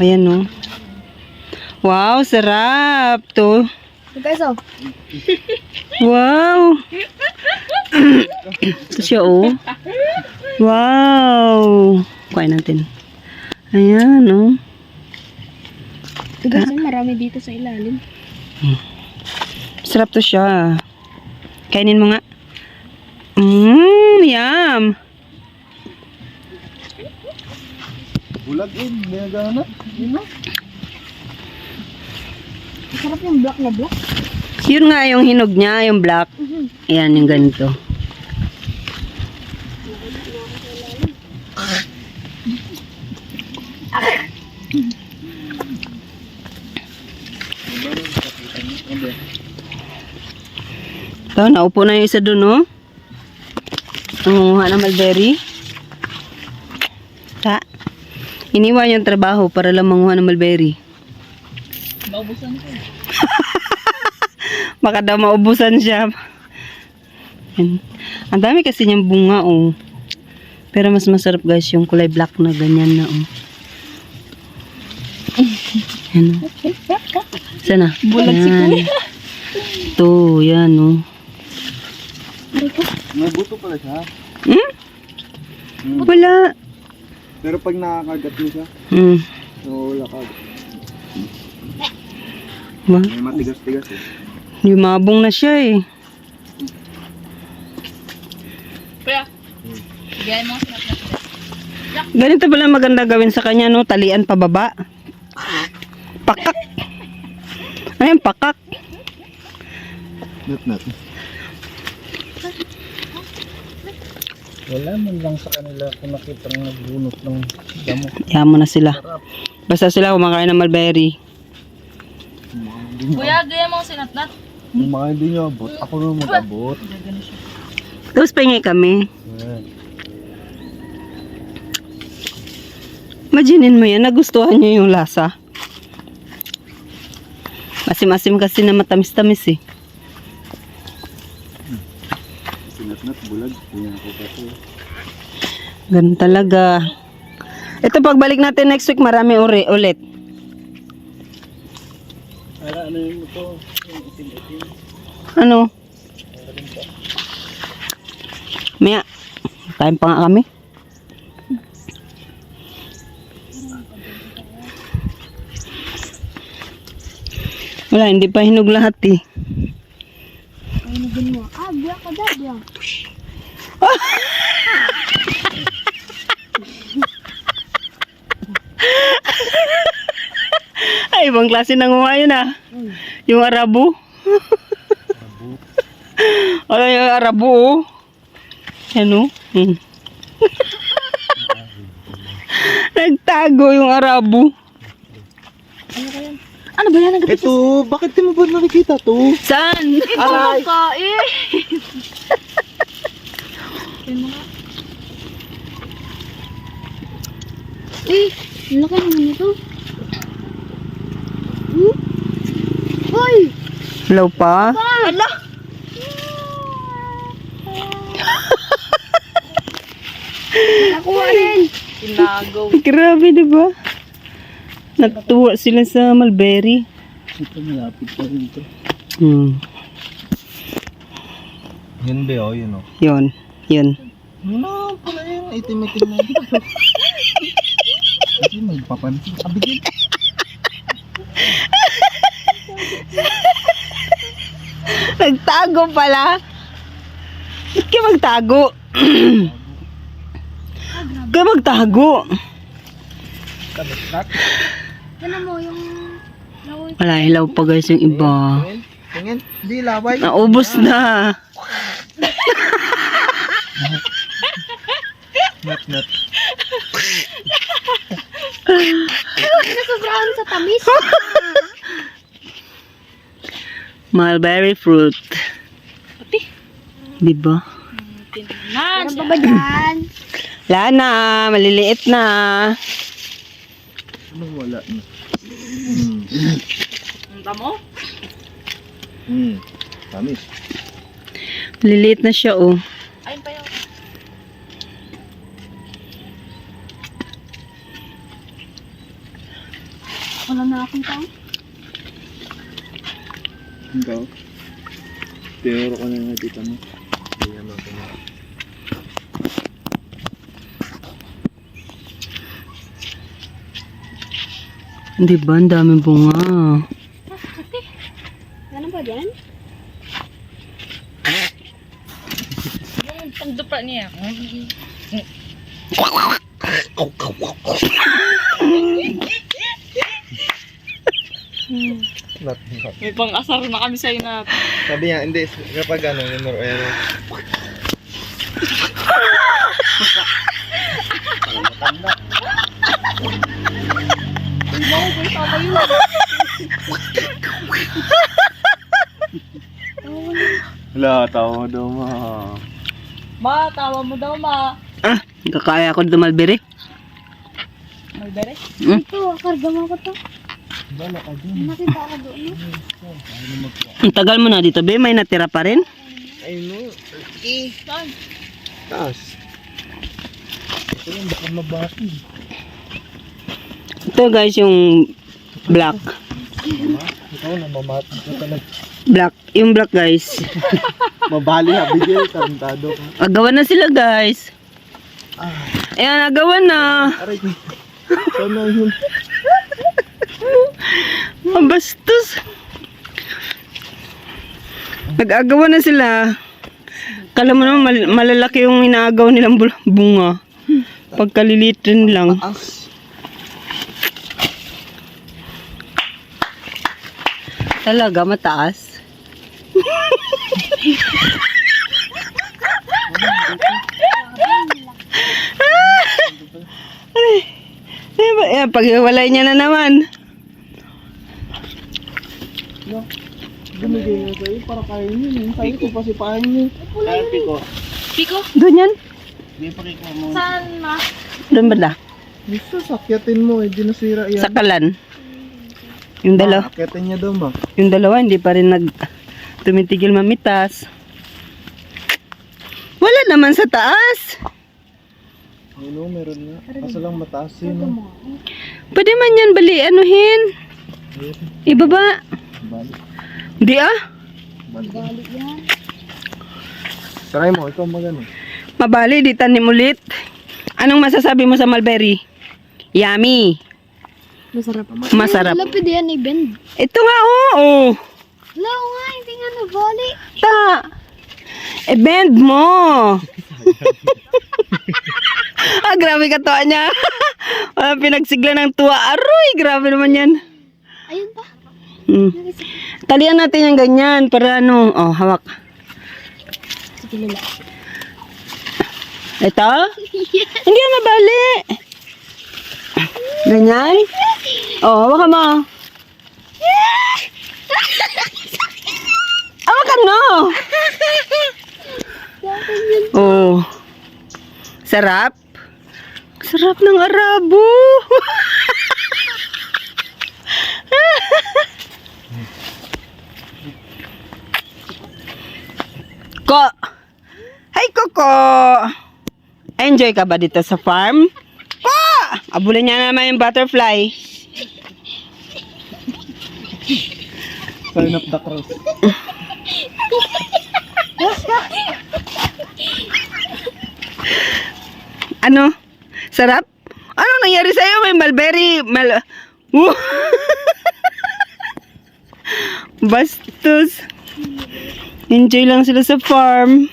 Ayan oh. Wow, sarap to. Peso. Wow. Ito siya oh. Wow. Kuhain natin. Ayan oh. Guys, marami dito sa ilalim. Sarap to siya. Kainin mo nga. Yum. Bulag yun, ginagana. Yun na. Sarap yung black na black. Yun nga yung hinog niya, yung black. Ayan, yung ganito. Ito, naupo na yung isa dun, no? Nangunguha ng mulberry. Ta. Iniwan yung trabaho para lang manguha ng mulberry. Maubusan ko. Baka daw maubusan siya. Yan. Ang dami kasi niyang bunga, oh. Pero mas masarap, guys, yung kulay black na ganyan na, oh. Yan, oh. Sana? Bulag si Kuya. Ito, yan, oh. May buto pala siya. Wala. Pero pag nakakagat mo siya, wala ka. Ba? May matigas-tigas eh. Lumabong na siya, eh. Kuya. Bigay mo. Ganito pala maganda gawin sa kanya, no? Talian pababa. Pakak. Ano yung pakak? Nat. Wala man lang sa kanila kung nakita ng nagbunot ng damo. Yaman mo na sila. Basta sila kumakain ng mulberry. Kuya, gaya mo sinatnat. Yung mga hindi nyo abot, ako na mag-abot. Tapos pahingi kami. Imaginin mo yan, nagustuhan niyo yung lasa. Masim-asim kasi na matamis-tamis eh. Sinat-nat, bulag. Yan ako pa po. Ganun talaga. Ito pagbalik natin next week, marami ulit. Para ano yun ito? Yung itim-itim. Ano? Maya, kain pa nga kami. Wala, hindi pa hinog lahat eh. Hinugin mo. Black ka da, black. Ay, ibang klase ng nguha yun ah. Yung arabo. Wala yung arabo oh. Ano? Nagtago yung arabo. Ano ba yan? Ito, bakit di mo ba nakikita to? Saan? Aray! Kain. Laki naman ito. Hoy! Hello pa? Ala! Nakuha rin. Tinagaw. Grabe diba? Natuwa sila sa mulberry. Ito, malapit pa rin ito. Yun ba oh, yun oh. Yun. No, pala yun. Itim-itim na dito. Kasi magpapansin. Abigin. Nagtago pala. Ba't ka magtago? Ka magtago. Kabit-tat. Ano mo yung... Wala, hilaw pa guys yung iba. Tingin. Hindi, laway. Naubos na. Nat. Nasobrahan sa tamis. Mulberry fruit. Diba? Ano pa ba dyan? Wala na. Maliliit na. Ano wala na? Ang tamo? Tamis. Maliliit na siya oh. Ayun pa yun. Wala na akong tao. Ikaw? Tinuro ko na nga dito mo. Hindi naman ko na. Di ba? Ang daming bunga. Ano ba dyan? Tando pa niya. May pang-asar na kami sa'yo na. Sabi niya, hindi. Kapag ano, tinuro, ayan. Wala, tawa daw ma. Ma, tawa mo daw, ma. Ah, kakaya ko dito Malbere. May bere? Ito, karga mo ko to. Bala ka dun. Nakita ako doon. No? Ang tagal mo na dito, be. May natira pa rin. Ay no. Saan? Taas. Ito yung baka mabati. Ito guys, yung black. Ikaw na mamati ka talaga. Black. Yung black guys. Mabali ha, bigay. Tarantado ka. Agawan na sila guys. Ayan, agawan na. Aray ko. Sana yun. Mabastos. Nag-agawan na sila. Kala mo naman malalaki yung inaagaw nilang bunga. Pagkalilitin lang. As. Talaga, mataas. Ayan, pag-iwalay niya na naman. Binigay nga sa'yo para kain yun. Sabi ko pa si pahin niyo. Sabi ko. Piko? Doon yan. Hindi pa kayo mo. Saan, ma? Doon ba na? Gusto, sakyatin mo. Hindi nasira yan. Sa kalan. Yung dalawa. Sakyatin niya daw ba? Yung dalawa, hindi pa rin tumitigil mamitas. Wala naman sa taas. Ano, meron nga. Kaso lang mataas yun. Pwede man yan, bali, anuhin. Ibaba. Balik. Di ah. Balik yan. Try mo, ikaw magano. Mabali, di tanim ulit. Anong masasabi mo sa mulberry? Yummy. Masarap pa. Masarap. Wala pwede yan i-bend. Ito nga, oo. Wala nga, hindi nga nabali. Ta. E-bend mo. Ah, grabe ka tuwa niya. Walang pinagsigla ng tuwa. Aroy, grabe naman yan. Ayun pa. Talian natin yung ganyan para ano. Oh, hawak. Sige, lala. Ito? Hindi yan mabali. Ganyan? Oh, hawakan mo. Hawakan mo. Oh. Sarap. Sarap ng arabo. Ko. Hi, Coco. Enjoy ka ba dito sa farm? Ko! Abulin niya naman yung butterfly. Sign up the cross. Ano? Sarap? Ano nangyari sa'yo? May mulberry. Bastos. Enjoy lang sila sa farm.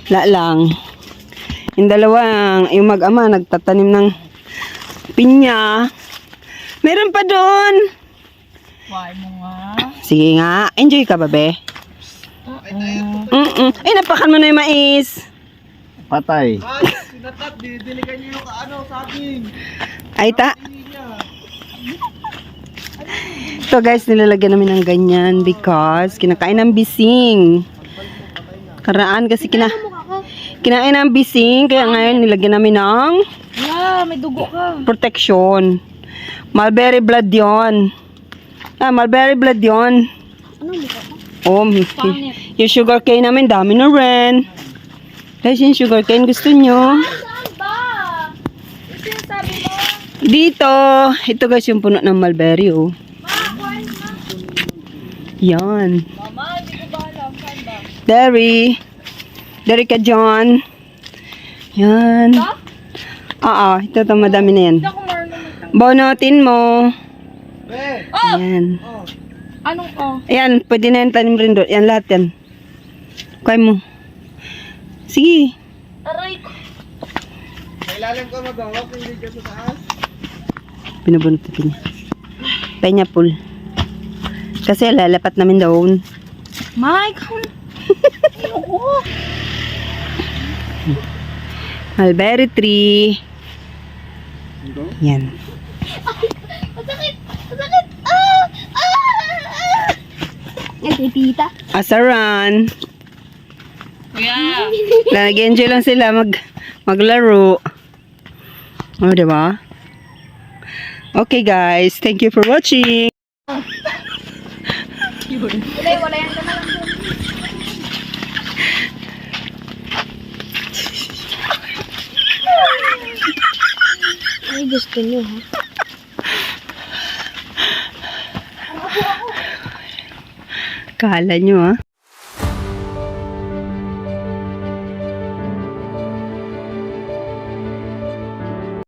Wala lang. Yung dalawang, yung mag-ama, nagtatanim ng pinya. Meron pa doon. Why mo nga? Sige nga. Enjoy ka ba, be? Ay, napakan mo na yung mais. Patay. Ay, sinatat. Didiligan niyo yung saging. Ay, ta. Ito guys, nilalagyan namin ng ganyan because kinakain ng bising. Karaan kasi kinain ng bising, kaya ngayon nilagyan namin ng Yeah, may dugo ka. protection. Mulberry blood yon. Ah, mulberry blood yon. Ano mo ka? Oh, yung sugar cane namin, dami na rin. Guys, yung sugar cane, gusto nyo? Saan ba? Yung sinasabi mo? Dito. Ito guys, yung puno ng mulberry, oh. Ma, kuhain ma. Yan. Mama, hindi ko ba alam. Saan ba? Derry. Derry ka, John. Yan. Oo, ito madami na yan. Hindi ako marunong mag- Bonotin mo. Oh! Yan. Anong oh? Ayan, pwede na yung tanim rin doon. Yan, lahat yan. Kuhay mo. Sige. Aray ko. Binubunot natin niya. Pineapple. Kasi lalapat namin doon. Mike, ayoko. Mulberry tree. Yan. Masakit! Masakit! Ah! Ah! Ay, tita. Asaran. Kuya. Nag-enjoy lang sila maglaro. Oh, diba? Okay guys, thank you for watching. Wala yan ka na lang doon. Ay, gusto nyo, ha? Kala nyo, ah.